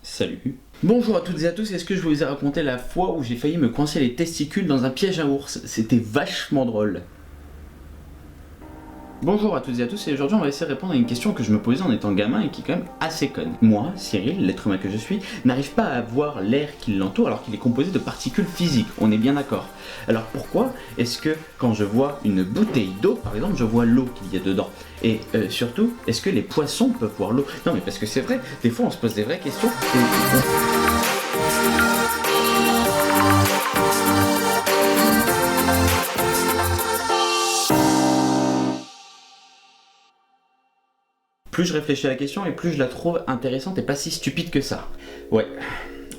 Salut. Bonjour à toutes et à tous, est-ce que je vous ai raconté la fois où j'ai failli me coincer les testicules dans un piège à ours? C'était vachement drôle. Bonjour à toutes et à tous, et aujourd'hui on va essayer de répondre à une question que je me posais en étant gamin et qui est quand même assez conne. Moi, Cyril, l'être humain que je suis, n'arrive pas à voir l'air qui l'entoure alors qu'il est composé de particules physiques, on est bien d'accord. Alors pourquoi est-ce que quand je vois une bouteille d'eau, par exemple, je vois l'eau qu'il y a dedans? Et surtout, est-ce que les poissons peuvent voir l'eau? Non mais parce que c'est vrai, des fois on se pose des vraies questions Plus je réfléchis à la question et plus je la trouve intéressante et pas si stupide que ça. Ouais,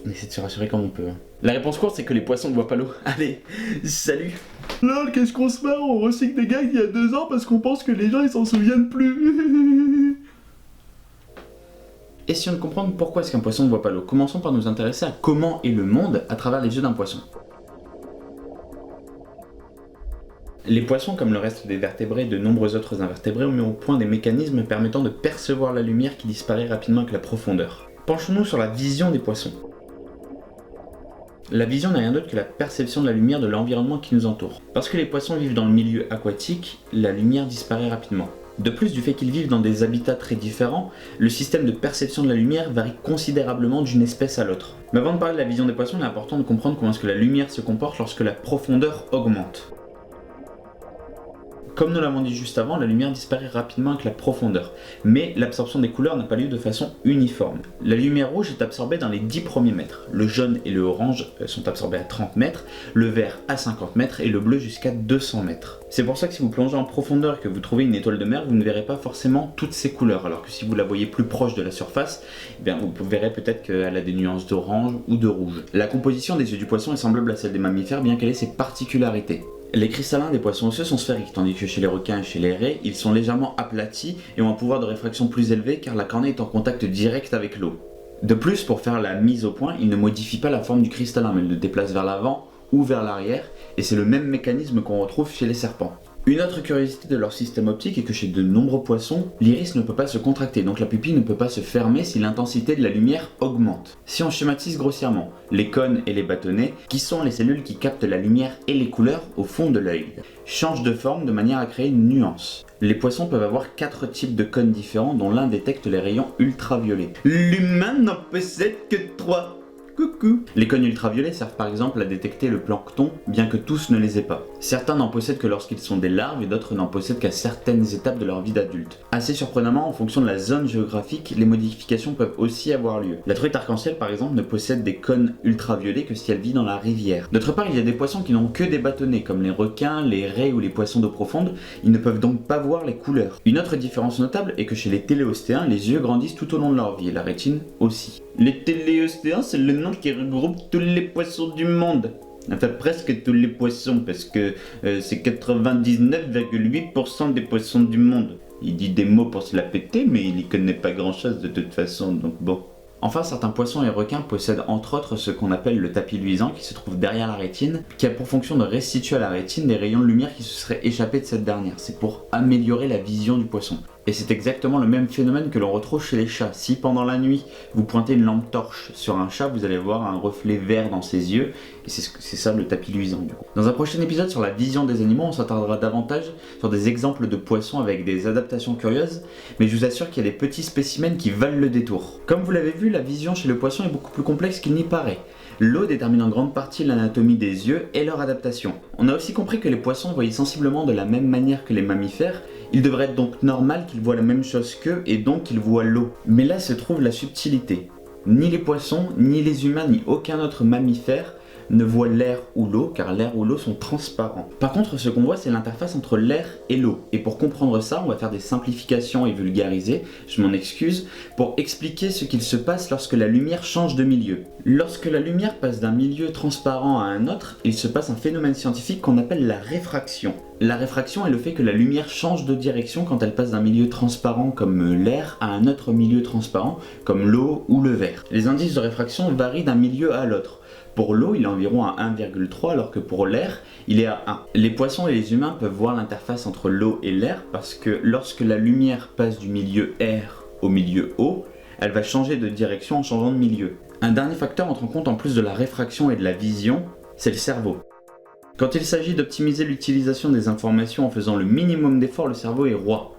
on essaie de se rassurer comme on peut. La réponse courte, c'est que les poissons ne voient pas l'eau. Allez, salut. Lol, qu'est-ce qu'on se marre, on recycle des gars d'il y a 2 ans parce qu'on pense que les gens ils s'en souviennent plus. Essayons de comprendre pourquoi est-ce qu'un poisson ne voit pas l'eau. Commençons par nous intéresser à comment est le monde à travers les yeux d'un poisson. Les poissons, comme le reste des vertébrés et de nombreux autres invertébrés, ont mis au point des mécanismes permettant de percevoir la lumière qui disparaît rapidement avec la profondeur. Penchons-nous sur la vision des poissons. La vision n'est rien d'autre que la perception de la lumière de l'environnement qui nous entoure. Parce que les poissons vivent dans le milieu aquatique, la lumière disparaît rapidement. De plus, du fait qu'ils vivent dans des habitats très différents, le système de perception de la lumière varie considérablement d'une espèce à l'autre. Mais avant de parler de la vision des poissons, il est important de comprendre comment est-ce que la lumière se comporte lorsque la profondeur augmente. Comme nous l'avons dit juste avant, la lumière disparaît rapidement avec la profondeur, mais l'absorption des couleurs n'a pas lieu de façon uniforme. La lumière rouge est absorbée dans les 10 premiers mètres, le jaune et le orange sont absorbés à 30 mètres, le vert à 50 mètres et le bleu jusqu'à 200 mètres. C'est pour ça que si vous plongez en profondeur et que vous trouvez une étoile de mer, vous ne verrez pas forcément toutes ces couleurs, alors que si vous la voyez plus proche de la surface, vous verrez peut-être qu'elle a des nuances d'orange ou de rouge. La composition des yeux du poisson est semblable à celle des mammifères, bien qu'elle ait ses particularités. Les cristallins des poissons osseux sont sphériques, tandis que chez les requins et chez les raies, ils sont légèrement aplatis et ont un pouvoir de réfraction plus élevé car la cornée est en contact direct avec l'eau. De plus, pour faire la mise au point, ils ne modifient pas la forme du cristallin, mais le déplacent vers l'avant ou vers l'arrière, et c'est le même mécanisme qu'on retrouve chez les serpents. Une autre curiosité de leur système optique est que chez de nombreux poissons, l'iris ne peut pas se contracter, donc la pupille ne peut pas se fermer si l'intensité de la lumière augmente. Si on schématise grossièrement, les cônes et les bâtonnets, qui sont les cellules qui captent la lumière et les couleurs au fond de l'œil, changent de forme de manière à créer une nuance. Les poissons peuvent avoir 4 types de cônes différents dont l'un détecte les rayons ultraviolets. L'humain n'en possède que 3. Coucou. Les cônes ultraviolets servent par exemple à détecter le plancton, bien que tous ne les aient pas. Certains n'en possèdent que lorsqu'ils sont des larves et d'autres n'en possèdent qu'à certaines étapes de leur vie d'adulte. Assez surprenamment, en fonction de la zone géographique, les modifications peuvent aussi avoir lieu. La truite arc-en-ciel par exemple ne possède des cônes ultraviolets que si elle vit dans la rivière. D'autre part, il y a des poissons qui n'ont que des bâtonnets, comme les requins, les raies ou les poissons d'eau profonde, ils ne peuvent donc pas voir les couleurs. Une autre différence notable est que chez les téléostéens, les yeux grandissent tout au long de leur vie et la rétine aussi. Les téléostéens, c'est le nom qui regroupe tous les poissons du monde. Enfin, presque tous les poissons, parce que c'est 99,8% des poissons du monde. Il dit des mots pour se la péter, mais il y connaît pas grand-chose de toute façon, donc bon. Enfin, certains poissons et requins possèdent entre autres ce qu'on appelle le tapis luisant qui se trouve derrière la rétine, qui a pour fonction de restituer à la rétine des rayons de lumière qui se seraient échappés de cette dernière. C'est pour améliorer la vision du poisson. Et c'est exactement le même phénomène que l'on retrouve chez les chats. Si pendant la nuit, vous pointez une lampe torche sur un chat, vous allez voir un reflet vert dans ses yeux, et c'est ça le tapis luisant du coup. Dans un prochain épisode sur la vision des animaux, on s'attardera davantage sur des exemples de poissons avec des adaptations curieuses, mais je vous assure qu'il y a des petits spécimens qui valent le détour. Comme vous l'avez vu, la vision chez le poisson est beaucoup plus complexe qu'il n'y paraît. L'eau détermine en grande partie l'anatomie des yeux et leur adaptation. On a aussi compris que les poissons voyaient sensiblement de la même manière que les mammifères. Il devrait être donc normal qu'ils voient la même chose qu'eux et donc qu'ils voient l'eau. Mais là se trouve la subtilité. Ni les poissons, ni les humains, ni aucun autre mammifère ne voit l'air ou l'eau, car l'air ou l'eau sont transparents. Par contre, ce qu'on voit, c'est l'interface entre l'air et l'eau. Et pour comprendre ça, on va faire des simplifications et vulgariser, je m'en excuse, pour expliquer ce qu'il se passe lorsque la lumière change de milieu. Lorsque la lumière passe d'un milieu transparent à un autre, il se passe un phénomène scientifique qu'on appelle la réfraction. La réfraction est le fait que la lumière change de direction quand elle passe d'un milieu transparent comme l'air à un autre milieu transparent comme l'eau ou le verre. Les indices de réfraction varient d'un milieu à l'autre. Pour l'eau, il est environ à 1,3 alors que pour l'air, il est à 1. Les poissons et les humains peuvent voir l'interface entre l'eau et l'air parce que lorsque la lumière passe du milieu air au milieu eau, elle va changer de direction en changeant de milieu. Un dernier facteur entre en compte en plus de la réfraction et de la vision, c'est le cerveau. Quand il s'agit d'optimiser l'utilisation des informations en faisant le minimum d'efforts, le cerveau est roi.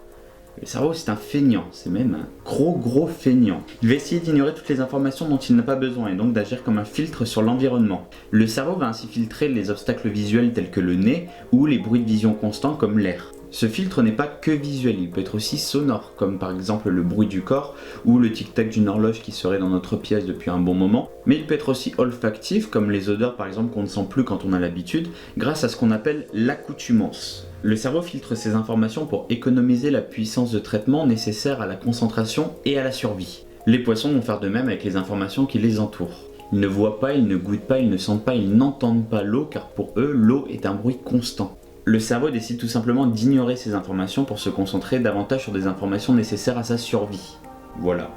Le cerveau, c'est un feignant, c'est même un gros feignant. Il va essayer d'ignorer toutes les informations dont il n'a pas besoin et donc d'agir comme un filtre sur l'environnement. Le cerveau va ainsi filtrer les obstacles visuels tels que le nez ou les bruits de vision constants comme l'air. Ce filtre n'est pas que visuel, il peut être aussi sonore, comme par exemple le bruit du corps ou le tic-tac d'une horloge qui serait dans notre pièce depuis un bon moment, mais il peut être aussi olfactif, comme les odeurs par exemple qu'on ne sent plus quand on a l'habitude, grâce à ce qu'on appelle l'accoutumance. Le cerveau filtre ces informations pour économiser la puissance de traitement nécessaire à la concentration et à la survie. Les poissons vont faire de même avec les informations qui les entourent. Ils ne voient pas, ils ne goûtent pas, ils ne sentent pas, ils n'entendent pas l'eau car pour eux, l'eau est un bruit constant. Le cerveau décide tout simplement d'ignorer ces informations pour se concentrer davantage sur des informations nécessaires à sa survie. Voilà.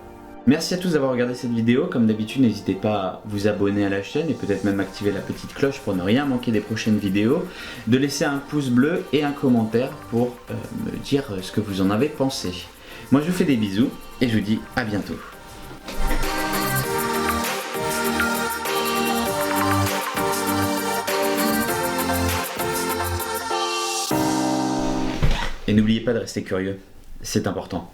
Merci à tous d'avoir regardé cette vidéo. Comme d'habitude, n'hésitez pas à vous abonner à la chaîne et peut-être même activer la petite cloche pour ne rien manquer des prochaines vidéos, de laisser un pouce bleu et un commentaire pour me dire ce que vous en avez pensé. Moi je vous fais des bisous et je vous dis à bientôt. Et n'oubliez pas de rester curieux, c'est important.